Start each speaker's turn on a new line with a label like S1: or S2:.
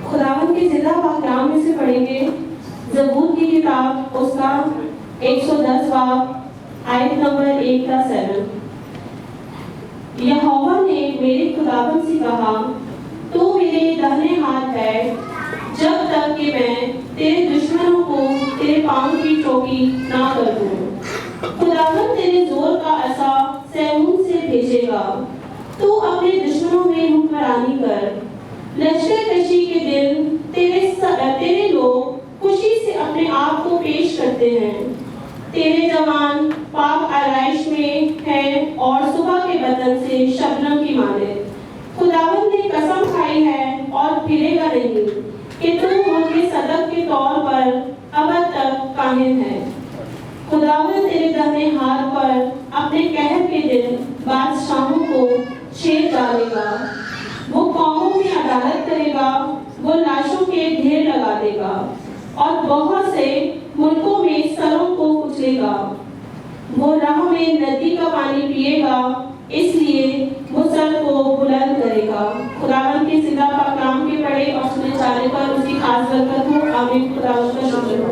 S1: खुदावन के जिंदा पाक कलाम में से पढ़ेंगे ज़बूर की किताब उसका 110 बाब आयत नंबर 1 का 7। यहोवा ने मेरे खुदावन से कहा, तू मेरे दाहिने हाथ बैठ जब तक कि मैं तेरे दुश्मनों को तेरे पांव की चौकी ना कर दूं। खुदावन तेरे जोर का असा सैमून से भेजेगा, तू अपने दुश्मनों में हुक्मरानी कर। लश्कर कशी के दिन तेरे लोग खुशी से अपने आप को पेश करते हैं। तेरे जवान पाक आराइश में हैं और सुबह के बदन से शबनम की मानिंद। खुदावंद ने कसम खाई है और फिरेगा नहीं कि तू उनके सदक के तौर पर अबद तक कायम है। खुदावंद तेरे दाहिने हाथ पर अपने कहर के दिन बादशाहों को छेद डालेगा। वो कौमों में अदालत करेगा, वो लाशों के ढेर लगा देगा और बहुत से मुल्कों में सरों को कुचलेगा। वो राह में नदी का पानी पिएगा, इसलिए वो सर को बुलंद करेगा। खुदावंद के जिंदा पाक कलाम के पढ़े और सुने जाने पर उसकी खास बरकत हो। आमीन। खुदावंद का शुक्र।